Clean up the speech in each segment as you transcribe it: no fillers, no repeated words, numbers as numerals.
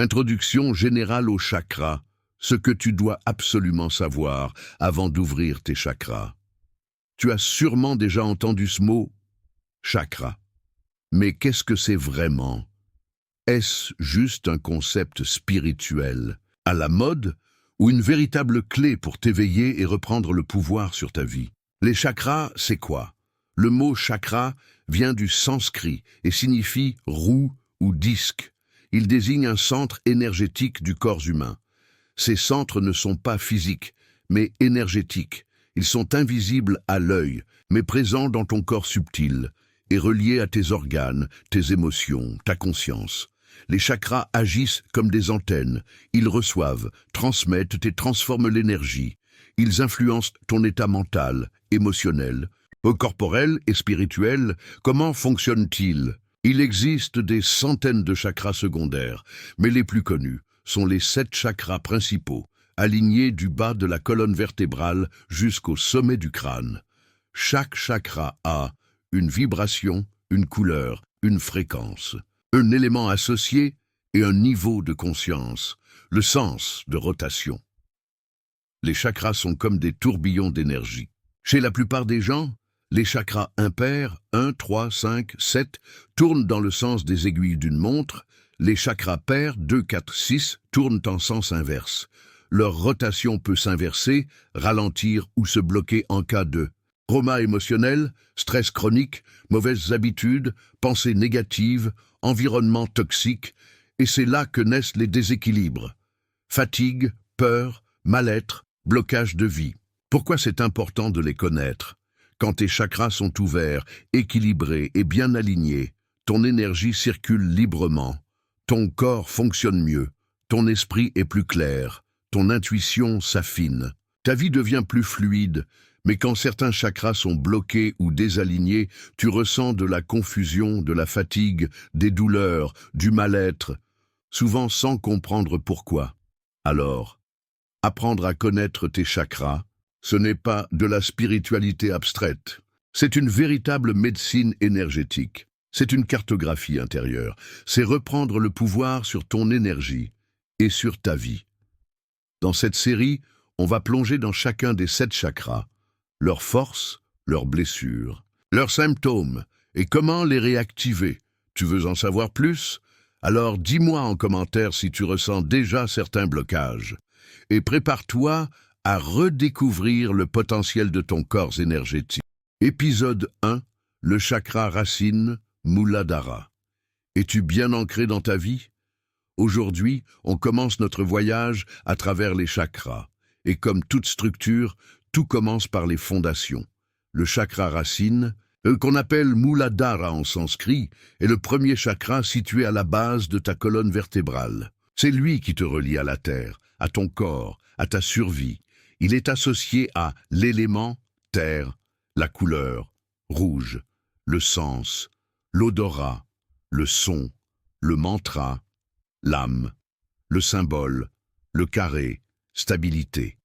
Introduction générale aux chakras, ce que tu dois absolument savoir avant d'ouvrir tes chakras. Tu as sûrement déjà entendu ce mot « chakra ». Mais qu'est-ce que c'est vraiment? Est-ce juste un concept spirituel, à la mode, ou une véritable clé pour t'éveiller et reprendre le pouvoir sur ta vie? Les chakras, c'est quoi? Le mot chakra vient du sanskrit et signifie roue ou disque. Il désigne un centre énergétique du corps humain. Ces centres ne sont pas physiques, mais énergétiques. Ils sont invisibles à l'œil, mais présents dans ton corps subtil et reliés à tes organes, tes émotions, ta conscience. Les chakras agissent comme des antennes. Ils reçoivent, transmettent et transforment l'énergie. Ils influencent ton état mental, émotionnel, corporel et spirituel. Comment fonctionnent-ils? Il existe des centaines de chakras secondaires, mais les plus connus sont les 7 chakras principaux, alignés du bas de la colonne vertébrale jusqu'au sommet du crâne. Chaque chakra a une vibration, une couleur, une fréquence, un élément associé et un niveau de conscience, le sens de rotation. Les chakras sont comme des tourbillons d'énergie. Chez la plupart des gens, les chakras impairs, 1, 3, 5, 7, tournent dans le sens des aiguilles d'une montre. Les chakras pairs, 2, 4, 6, tournent en sens inverse. Leur rotation peut s'inverser, ralentir ou se bloquer en cas de trauma émotionnel, stress chronique, mauvaises habitudes, pensées négatives, environnement toxique, et c'est là que naissent les déséquilibres. Fatigue, peur, mal-être, blocage de vie. Pourquoi c'est important de les connaître? Quand tes chakras sont ouverts, équilibrés et bien alignés, ton énergie circule librement, ton corps fonctionne mieux, ton esprit est plus clair, ton intuition s'affine. Ta vie devient plus fluide, mais quand certains chakras sont bloqués ou désalignés, tu ressens de la confusion, de la fatigue, des douleurs, du mal-être, souvent sans comprendre pourquoi. Alors, apprendre à connaître tes chakras, ce n'est pas de la spiritualité abstraite. C'est une véritable médecine énergétique. C'est une cartographie intérieure. C'est reprendre le pouvoir sur ton énergie et sur ta vie. Dans cette série, on va plonger dans chacun des 7 chakras, leurs forces, leurs blessures, leurs symptômes et comment les réactiver. Tu veux en savoir plus? Alors dis-moi en commentaire si tu ressens déjà certains blocages. Et prépare-toi à redécouvrir le potentiel de ton corps énergétique. Épisode 1, le chakra racine, Muladhara. Es-tu bien ancré dans ta vie? Aujourd'hui, on commence notre voyage à travers les chakras. Et comme toute structure, tout commence par les fondations. Le chakra racine, qu'on appelle Muladhara en sanskrit, est le premier chakra situé à la base de ta colonne vertébrale. C'est lui qui te relie à la terre, à ton corps, à ta survie. Il est associé à l'élément terre, la couleur, rouge, le sens, l'odorat, le son, le mantra, l'âme, le symbole, le carré, stabilité,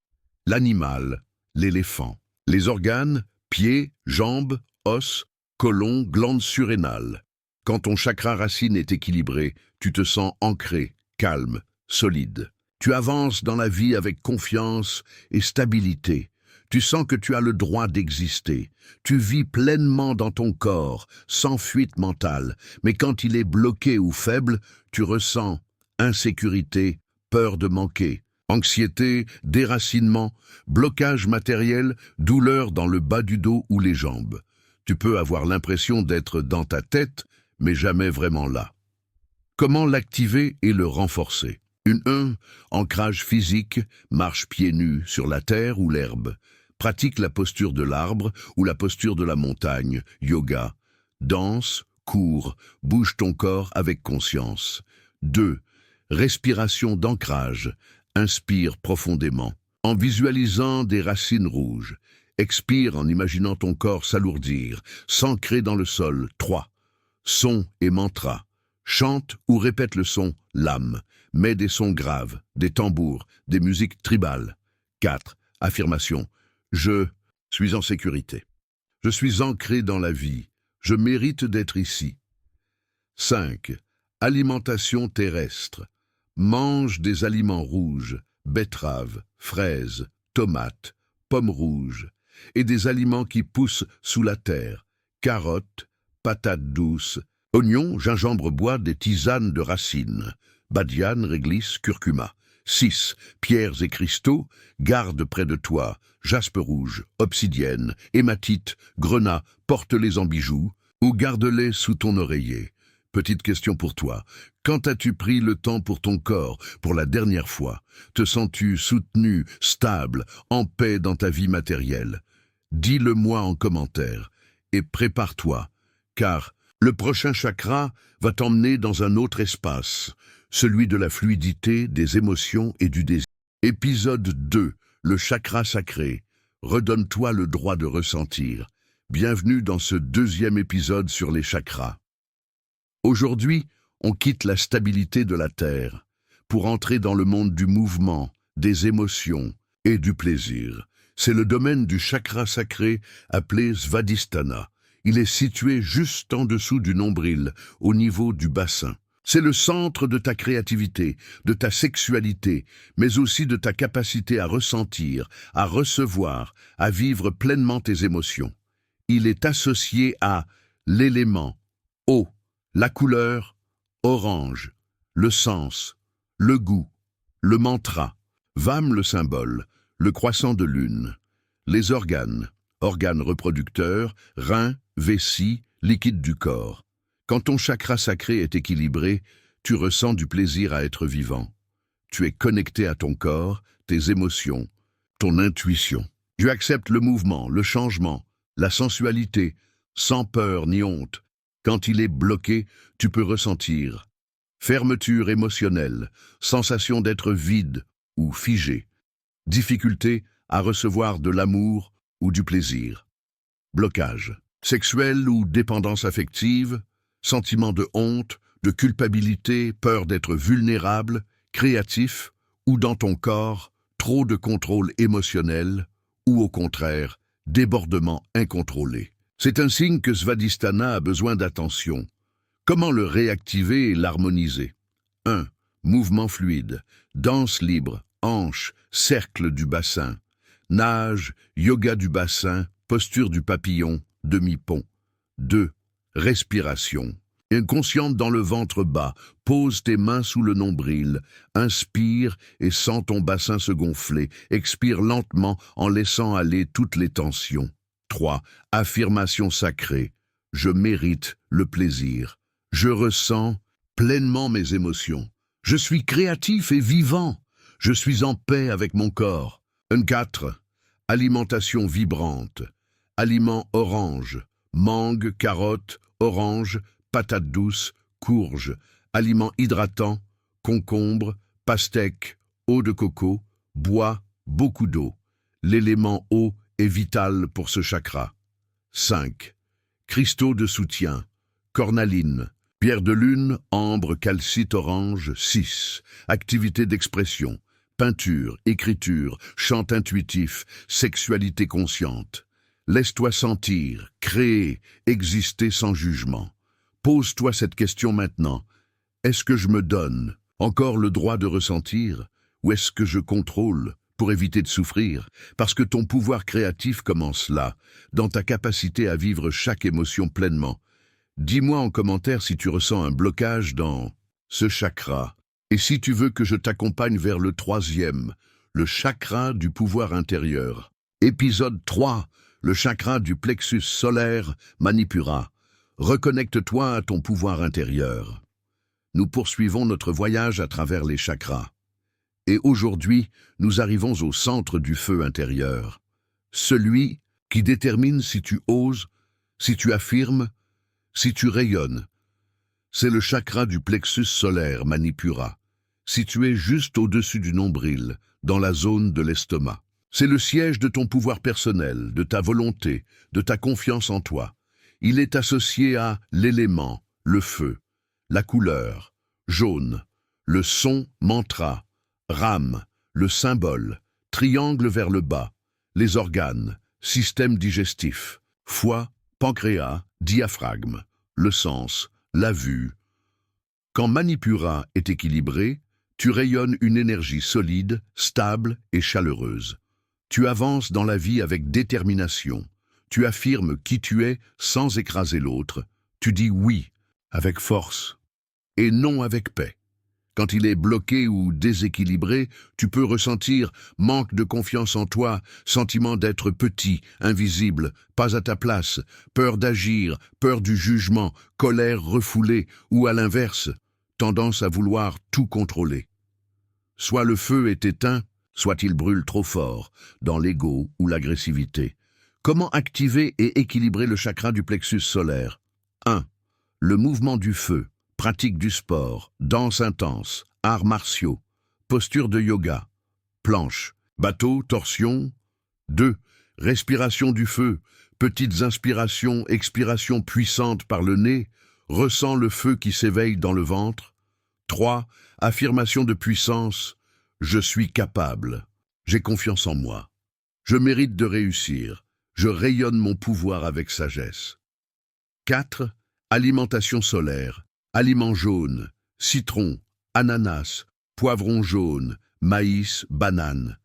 l'animal, l'éléphant, les organes, pieds, jambes, os, côlon, glandes surrénales. Quand ton chakra racine est équilibré, tu te sens ancré, calme, solide. Tu avances dans la vie avec confiance et stabilité. Tu sens que tu as le droit d'exister. Tu vis pleinement dans ton corps, sans fuite mentale. Mais quand il est bloqué ou faible, tu ressens insécurité, peur de manquer, anxiété, déracinement, blocage matériel, douleur dans le bas du dos ou les jambes. Tu peux avoir l'impression d'être dans ta tête, mais jamais vraiment là. Comment l'activer et le renforcer? 1. Ancrage physique, marche pieds nus sur la terre ou l'herbe. Pratique la posture de l'arbre ou la posture de la montagne, yoga. Danse, cours, bouge ton corps avec conscience. 2. Respiration d'ancrage. Inspire profondément, en visualisant des racines rouges. Expire en imaginant ton corps s'alourdir, s'ancrer dans le sol. 3. Son et mantra. Chante ou répète le son, l'âme. Mets des sons graves, des tambours, des musiques tribales. 4. Affirmation. Je suis en sécurité. Je suis ancré dans la vie. Je mérite d'être ici. 5. Alimentation terrestre. Mange des aliments rouges, betteraves, fraises, tomates, pommes rouges, et des aliments qui poussent sous la terre, carottes, patates douces, oignons, gingembre bois, des tisanes de racines, badiane, réglisse, curcuma. 6. Pierres et cristaux, garde près de toi, jaspe rouge, obsidienne, hématite, grenat, porte-les en bijoux, ou garde-les sous ton oreiller. Petite question pour toi. Quand as-tu pris le temps pour ton corps, pour la dernière fois? Te sens-tu soutenu, stable, en paix dans ta vie matérielle? Dis-le-moi en commentaire et prépare-toi, car le prochain chakra va t'emmener dans un autre espace, celui de la fluidité, des émotions et du désir. Épisode 2, le chakra sacré. Redonne-toi le droit de ressentir. Bienvenue dans ce deuxième épisode sur les chakras. Aujourd'hui, on quitte la stabilité de la Terre pour entrer dans le monde du mouvement, des émotions et du plaisir. C'est le domaine du chakra sacré appelé Svadhisthana. Il est situé juste en dessous du nombril, au niveau du bassin. C'est le centre de ta créativité, de ta sexualité, mais aussi de ta capacité à ressentir, à recevoir, à vivre pleinement tes émotions. Il est associé à l'élément eau, la couleur orange, le sens, le goût, le mantra, Vam le symbole, le croissant de lune, les organes reproducteurs, reins, vessie, liquide du corps. Quand ton chakra sacré est équilibré, tu ressens du plaisir à être vivant. Tu es connecté à ton corps, tes émotions, ton intuition. Tu acceptes le mouvement, le changement, la sensualité, sans peur ni honte. Quand il est bloqué, tu peux ressentir fermeture émotionnelle, sensation d'être vide ou figé, difficulté à recevoir de l'amour ou du plaisir, blocage sexuel ou dépendance affective, sentiment de honte, de culpabilité, peur d'être vulnérable, créatif ou dans ton corps, trop de contrôle émotionnel ou au contraire, débordement incontrôlé. C'est un signe que Svadhisthana a besoin d'attention. Comment le réactiver et l'harmoniser? 1. Mouvement fluide, danse libre, hanche, cercle du bassin, nage, yoga du bassin, posture du papillon, demi-pont. 2. Respiration. Inconsciente dans le ventre bas, pose tes mains sous le nombril, inspire et sens ton bassin se gonfler, expire lentement en laissant aller toutes les tensions. 3. Affirmation sacrée. Je mérite le plaisir. Je ressens pleinement mes émotions. Je suis créatif et vivant. Je suis en paix avec mon corps. 4. Alimentation vibrante. Aliments orange, mangue, carotte, orange, patates douces, courge. Aliments hydratants, concombre, pastèque, eau de coco, bois, beaucoup d'eau. L'élément eau est vital pour ce chakra. 5. Cristaux de soutien, cornaline, pierre de lune, ambre, calcite orange. 6. Activité d'expression, peinture, écriture, chant intuitif, sexualité consciente. Laisse-toi sentir, créer, exister sans jugement. Pose-toi cette question maintenant. Est-ce que je me donne encore le droit de ressentir ou est-ce que je contrôle pour éviter de souffrir? Parce que ton pouvoir créatif commence là, dans ta capacité à vivre chaque émotion pleinement. Dis-moi en commentaire si tu ressens un blocage dans ce chakra. Et si tu veux que je t'accompagne vers le 3e, le chakra du pouvoir intérieur. Épisode 3, le chakra du plexus solaire, Manipura. Reconnecte-toi à ton pouvoir intérieur. Nous poursuivons notre voyage à travers les chakras. Et aujourd'hui, nous arrivons au centre du feu intérieur. Celui qui détermine si tu oses, si tu affirmes, si tu rayonnes. C'est le chakra du plexus solaire, Manipura, situé juste au-dessus du nombril, dans la zone de l'estomac. C'est le siège de ton pouvoir personnel, de ta volonté, de ta confiance en toi. Il est associé à l'élément, le feu, la couleur, jaune, le son, mantra, rame, le symbole, triangle vers le bas, les organes, système digestif, foie, pancréas, diaphragme, le sens, la vue. Quand Manipura est équilibré, Tu rayonnes une énergie solide, stable et chaleureuse. Tu avances dans la vie avec détermination. Tu affirmes qui tu es sans écraser l'autre. Tu dis oui avec force et non avec paix. Quand il est bloqué ou déséquilibré, tu peux ressentir manque de confiance en toi, sentiment d'être petit, invisible, pas à ta place, peur d'agir, peur du jugement, colère refoulée ou à l'inverse, tendance à vouloir tout contrôler. Soit le feu est éteint, soit il brûle trop fort, dans l'ego ou l'agressivité. Comment activer et équilibrer le chakra du plexus solaire? 1. Le mouvement du feu. Pratique du sport, danse intense, arts martiaux, posture de yoga, planche, bateau, torsion. 2. Respiration du feu, petites inspirations, expirations puissantes par le nez, ressens le feu qui s'éveille dans le ventre. 3. Affirmation de puissance, je suis capable, j'ai confiance en moi, je mérite de réussir, je rayonne mon pouvoir avec sagesse. 4. Alimentation solaire. Aliments jaunes, citron, ananas, poivron jaune, maïs, banane.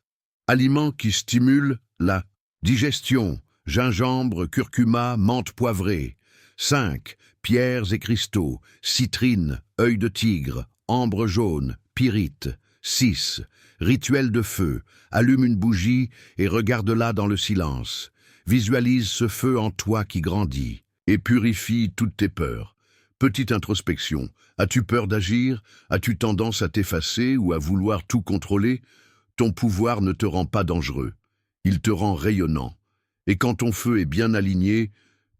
Aliments qui stimulent la digestion, gingembre, curcuma, menthe poivrée. 5. Pierres et cristaux, citrine, œil de tigre, ambre jaune, pyrite. 6. Rituel de feu, allume une bougie et regarde-la dans le silence. Visualise ce feu en toi qui grandit et purifie toutes tes peurs. Petite introspection. As-tu peur d'agir? As-tu tendance à t'effacer ou à vouloir tout contrôler? Ton pouvoir ne te rend pas dangereux. Il te rend rayonnant. Et quand ton feu est bien aligné,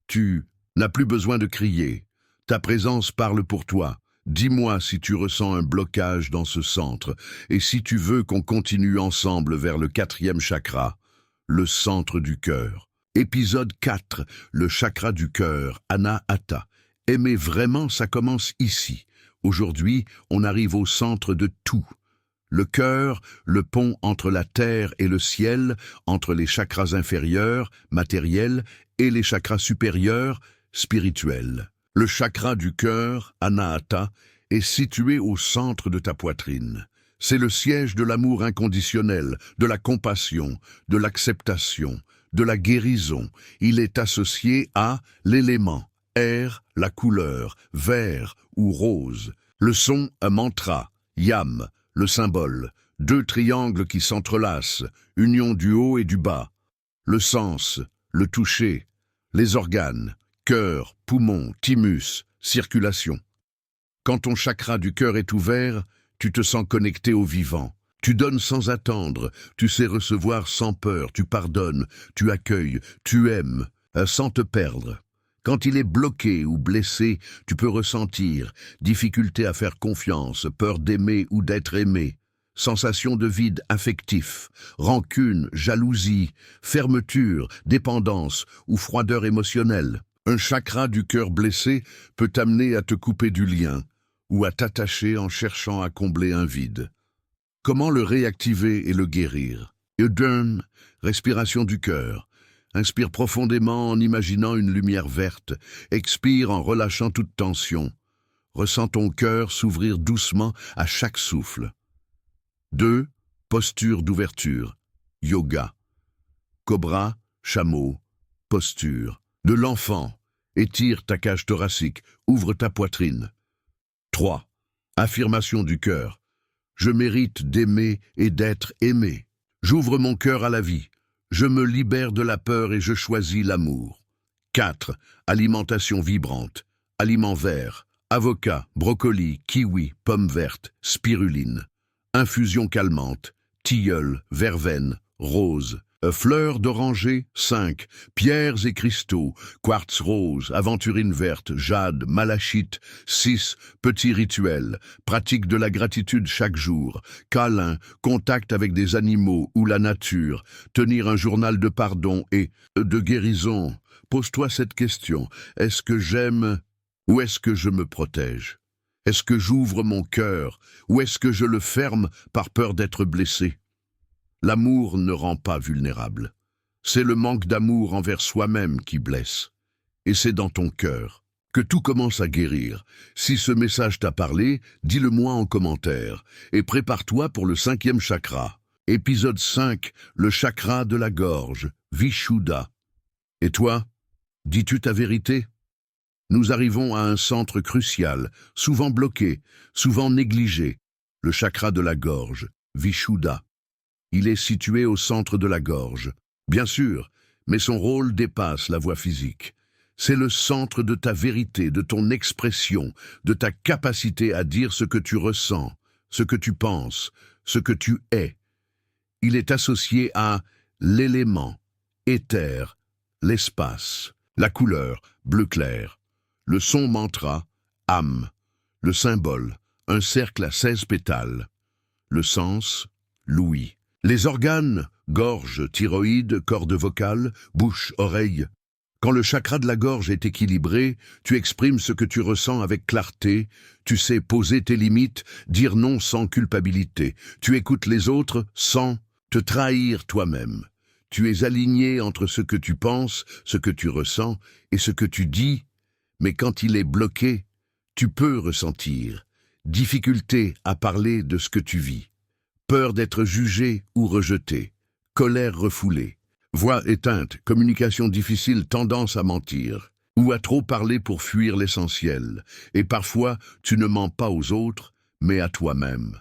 tu n'as plus besoin de crier. Ta présence parle pour toi. Dis-moi si tu ressens un blocage dans ce centre et si tu veux qu'on continue ensemble vers le 4e chakra, le centre du cœur. Épisode 4, le chakra du cœur, Anahata. Aimer vraiment, ça commence ici. Aujourd'hui, on arrive au centre de tout. Le cœur, le pont entre la terre et le ciel, entre les chakras inférieurs, matériels, et les chakras supérieurs, spirituels. Le chakra du cœur, Anahata, est situé au centre de ta poitrine. C'est le siège de l'amour inconditionnel, de la compassion, de l'acceptation, de la guérison. Il est associé à l'élément. Air, la couleur, vert ou rose. Le son, un mantra, yam, le symbole. 2 triangles qui s'entrelacent, union du haut et du bas. Le sens, le toucher. Les organes, cœur, poumon, thymus, circulation. Quand ton chakra du cœur est ouvert, tu te sens connecté au vivant. Tu donnes sans attendre, tu sais recevoir sans peur, tu pardonnes, tu accueilles, tu aimes, sans te perdre. Quand il est bloqué ou blessé, tu peux ressentir difficulté à faire confiance, peur d'aimer ou d'être aimé, sensation de vide affectif, rancune, jalousie, fermeture, dépendance ou froideur émotionnelle. Un chakra du cœur blessé peut t'amener à te couper du lien ou à t'attacher en cherchant à combler un vide. Comment le réactiver et le guérir? Udern, respiration du cœur. Inspire profondément en imaginant une lumière verte. Expire en relâchant toute tension. Ressens ton cœur s'ouvrir doucement à chaque souffle. 2. Posture d'ouverture. Yoga. Cobra, chameau, posture. De l'enfant. Étire ta cage thoracique. Ouvre ta poitrine. 3. Affirmation du cœur. Je mérite d'aimer et d'être aimé. J'ouvre mon cœur à la vie. Je me libère de la peur et je choisis l'amour. 4. Alimentation vibrante. Aliments verts. Avocat, brocoli, kiwi, pommes vertes, spiruline. Infusion calmante. Tilleul, verveine, rose. Fleurs d'oranger, 5. Pierres et cristaux, quartz rose, aventurine verte, jade, malachite. 6. Petits rituels, pratique de la gratitude chaque jour, câlin, contact avec des animaux ou la nature, tenir un journal de pardon et de guérison. Pose-toi cette question, est-ce que j'aime ou est-ce que je me protège? Est-ce que j'ouvre mon cœur ou est-ce que je le ferme par peur d'être blessé? L'amour ne rend pas vulnérable. C'est le manque d'amour envers soi-même qui blesse. Et c'est dans ton cœur. Que tout commence à guérir. Si ce message t'a parlé, dis-le-moi en commentaire. Et prépare-toi pour le 5e chakra. Épisode 5, le chakra de la gorge, Vishuddha. Et toi, dis-tu ta vérité? Nous arrivons à un centre crucial, souvent bloqué, souvent négligé. Le chakra de la gorge, Vishuddha. Il est situé au centre de la gorge. Bien sûr, mais son rôle dépasse la voie physique. C'est le centre de ta vérité, de ton expression, de ta capacité à dire ce que tu ressens, ce que tu penses, ce que tu es. Il est associé à l'élément, éther, l'espace, la couleur, bleu clair, le son mantra, âme, le symbole, un cercle à 16 pétales, le sens, l'ouïe. Les organes, gorge, thyroïde, corde vocale, bouche, oreille. Quand le chakra de la gorge est équilibré, tu exprimes ce que tu ressens avec clarté, tu sais poser tes limites, dire non sans culpabilité, tu écoutes les autres sans te trahir toi-même. Tu es aligné entre ce que tu penses, ce que tu ressens et ce que tu dis, mais quand il est bloqué, tu peux ressentir difficulté à parler de ce que tu vis, peur d'être jugé ou rejeté, colère refoulée. Voix éteinte, communication difficile, tendance à mentir, ou à trop parler pour fuir l'essentiel. Et parfois, tu ne mens pas aux autres, mais à toi-même.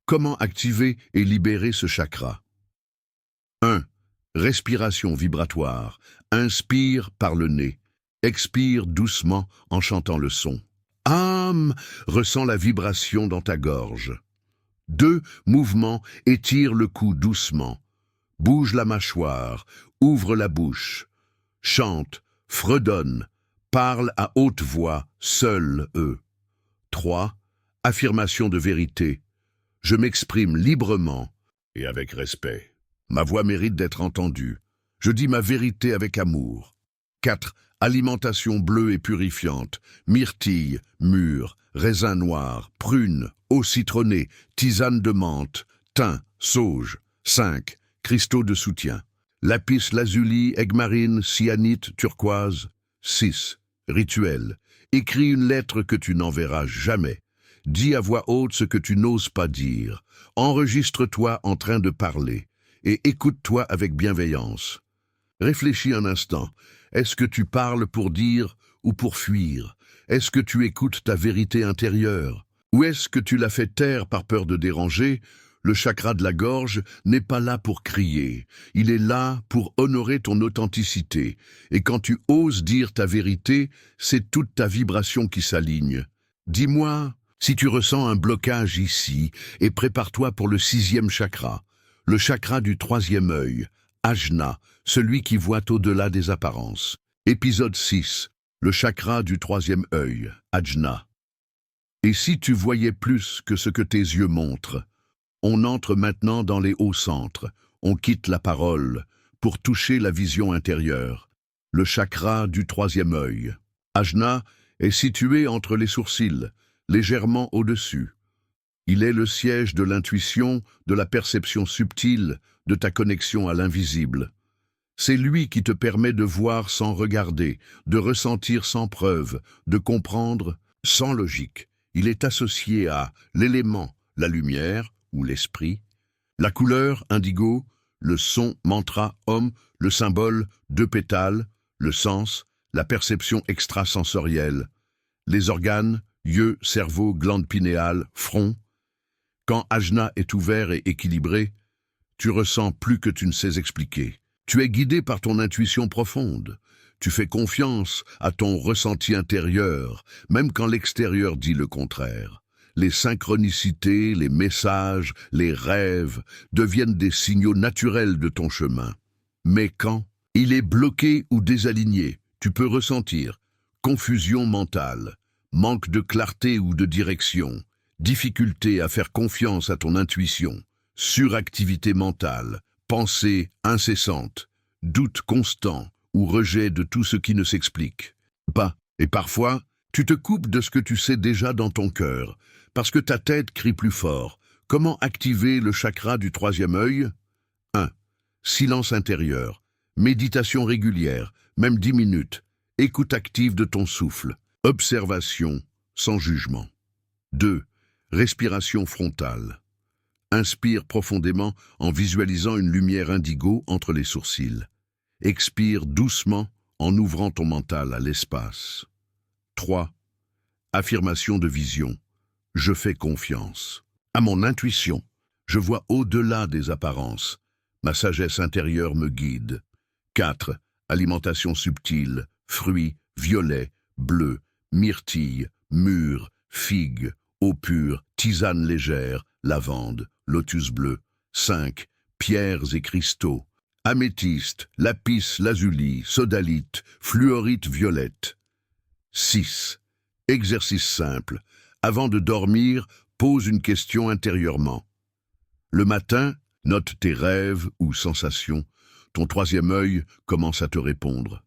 Comment activer et libérer ce chakra? 1. Respiration vibratoire. Inspire par le nez. Expire doucement en chantant le son. Âme, ressens la vibration dans ta gorge. 2. Mouvement, étire le cou doucement. Bouge la mâchoire, ouvre la bouche, chante, fredonne, parle à haute voix, seul eux. 3. Affirmation de vérité. Je m'exprime librement et avec respect. Ma voix mérite d'être entendue. Je dis ma vérité avec amour. 4. Alimentation bleue et purifiante. Myrtille, mûre, raisin noir, prune, eau citronnée, tisane de menthe, thym, sauge. 5. Cristaux de soutien. Lapis lazuli, aigues cyanite, turquoise. 6. Rituel. Écris une lettre que tu n'enverras jamais. Dis à voix haute ce que tu n'oses pas dire. Enregistre-toi en train de parler. Et écoute-toi avec bienveillance. Réfléchis un instant. Est-ce que tu parles pour dire ou pour fuir? Est-ce que tu écoutes ta vérité intérieure? Ou est-ce que tu la fais taire par peur de déranger? Le chakra de la gorge n'est pas là pour crier, il est là pour honorer ton authenticité. Et quand tu oses dire ta vérité, c'est toute ta vibration qui s'aligne. Dis-moi si tu ressens un blocage ici et prépare-toi pour le 6e chakra, le chakra du 3e œil, Ajna, celui qui voit au-delà des apparences. Épisode 6, le chakra du 3e œil, Ajna. Et si tu voyais plus que ce que tes yeux montrent? On entre maintenant dans les hauts centres, on quitte la parole pour toucher la vision intérieure, le chakra du 3e œil. Ajna est situé entre les sourcils, légèrement au-dessus. Il est le siège de l'intuition, de la perception subtile, de ta connexion à l'invisible. C'est lui qui te permet de voir sans regarder, de ressentir sans preuve, de comprendre sans logique. Il est associé à l'élément, la lumière, ou l'esprit, la couleur, indigo, le son, mantra, homme, le symbole, 2 pétales, le sens, la perception extrasensorielle, les organes, yeux, cerveau, glande pinéale, front. Quand Ajna est ouvert et équilibré, tu ressens plus que tu ne sais expliquer. Tu es guidé par ton intuition profonde. Tu fais confiance à ton ressenti intérieur, même quand l'extérieur dit le contraire. Les synchronicités, les messages, les rêves deviennent des signaux naturels de ton chemin. Mais quand il est bloqué ou désaligné, tu peux ressentir confusion mentale, manque de clarté ou de direction, difficulté à faire confiance à ton intuition, suractivité mentale, pensée incessante, doute constant ou rejet de tout ce qui ne s'explique pas. Et parfois, tu te coupes de ce que tu sais déjà dans ton cœur, parce que ta tête crie plus fort. Comment activer le chakra du 3e œil? 1. Silence intérieur. Méditation régulière, même 10 minutes. Écoute active de ton souffle. Observation sans jugement. 2. Respiration frontale. Inspire profondément en visualisant une lumière indigo entre les sourcils. Expire doucement en ouvrant ton mental à l'espace. 3. Affirmation de vision. Je fais confiance. À mon intuition, je vois au-delà des apparences. Ma sagesse intérieure me guide. 4. Alimentation subtile. Fruits, violets, bleus, myrtilles, mûres, figues, eau pure, tisane légère, lavande, lotus bleu. 5. Pierres et cristaux. Améthyste, lapis lazuli, sodalite, fluorite violette. 6. Exercice simple. Avant de dormir, pose une question intérieurement. Le matin, note tes rêves ou sensations. Ton troisième œil commence à te répondre.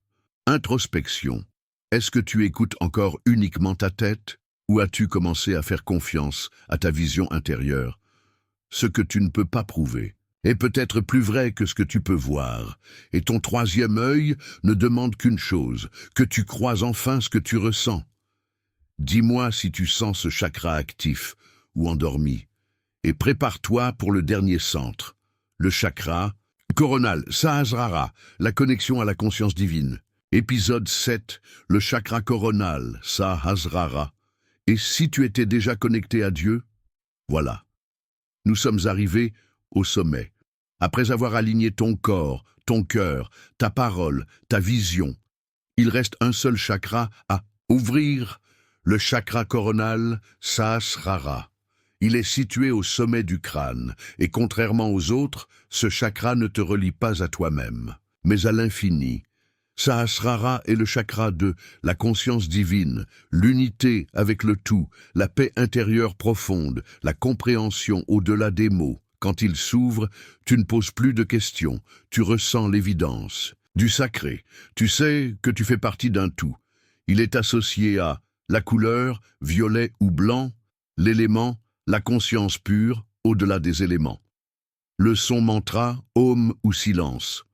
Introspection. Est-ce que tu écoutes encore uniquement ta tête ou as-tu commencé à faire confiance à ta vision intérieure? Ce que tu ne peux pas prouver est peut-être plus vrai que ce que tu peux voir. Et ton troisième œil ne demande qu'une chose, que tu crois enfin ce que tu ressens. Dis-moi si tu sens ce chakra actif ou endormi. Et prépare-toi pour le dernier centre, le chakra coronal, Sahasrara, la connexion à la conscience divine. Épisode 7, le chakra coronal, Sahasrara. Et si tu étais déjà connecté à Dieu? Voilà. Nous sommes arrivés au sommet. Après avoir aligné ton corps, ton cœur, ta parole, ta vision, il reste un seul chakra à ouvrir, le chakra coronal, Sahasrara. Il est situé au sommet du crâne, et contrairement aux autres, ce chakra ne te relie pas à toi-même, mais à l'infini. Sahasrara est le chakra de la conscience divine, l'unité avec le tout, la paix intérieure profonde, la compréhension au-delà des mots. Quand il s'ouvre, tu ne poses plus de questions, tu ressens l'évidence. Du sacré, tu sais que tu fais partie d'un tout. Il est associé à la couleur, violet ou blanc, l'élément, la conscience pure, au-delà des éléments. Le son mantra, Om ou silence.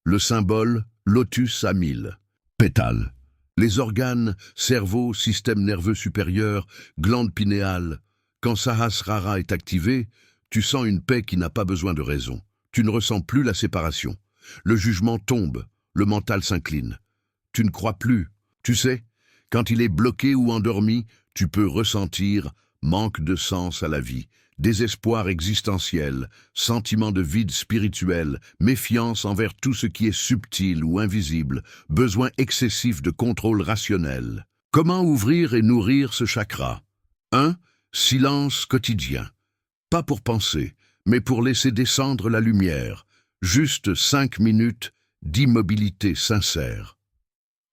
Le symbole, lotus à 1000. Pétales. Les organes, cerveau, système nerveux supérieur, glande pinéale. Quand Sahasrara est activé, tu sens une paix qui n'a pas besoin de raison. Tu ne ressens plus la séparation. Le jugement tombe, le mental s'incline. Tu ne crois plus. Tu sais, quand il est bloqué ou endormi, tu peux ressentir manque de sens à la vie, désespoir existentiel, sentiment de vide spirituel, méfiance envers tout ce qui est subtil ou invisible, besoin excessif de contrôle rationnel. Comment ouvrir et nourrir ce chakra? 1. Silence quotidien. Pas pour penser, mais pour laisser descendre la lumière. Juste 5 minutes d'immobilité sincère.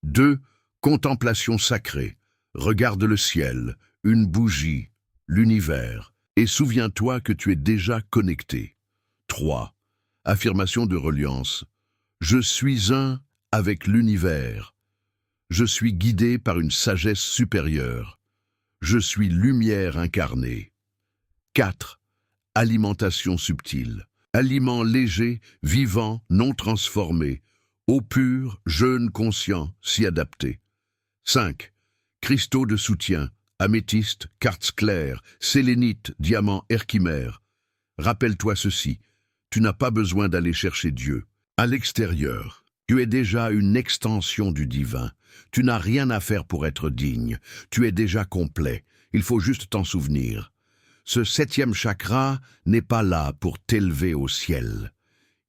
2. Contemplation sacrée. Regarde le ciel, une bougie, l'univers, et souviens-toi que tu es déjà connecté. 3. Affirmation de reliance. Je suis un avec l'univers. Je suis guidé par une sagesse supérieure. Je suis lumière incarnée. 4. Alimentation subtile. Aliment léger, vivant, non transformé. Eau pure, jeûne conscient, s'y adapter. 5. Cristaux de soutien. Améthyste, quartz clair, sélénite, diamant, herchimère. Rappelle-toi ceci, tu n'as pas besoin d'aller chercher Dieu. À l'extérieur, tu es déjà une extension du divin. Tu n'as rien à faire pour être digne. Tu es déjà complet. Il faut juste t'en souvenir. Ce 7e chakra n'est pas là pour t'élever au ciel.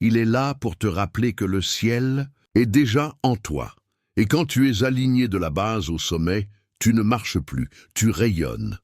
Il est là pour te rappeler que le ciel est déjà en toi. Et quand tu es aligné de la base au sommet, tu ne marches plus, tu rayonnes.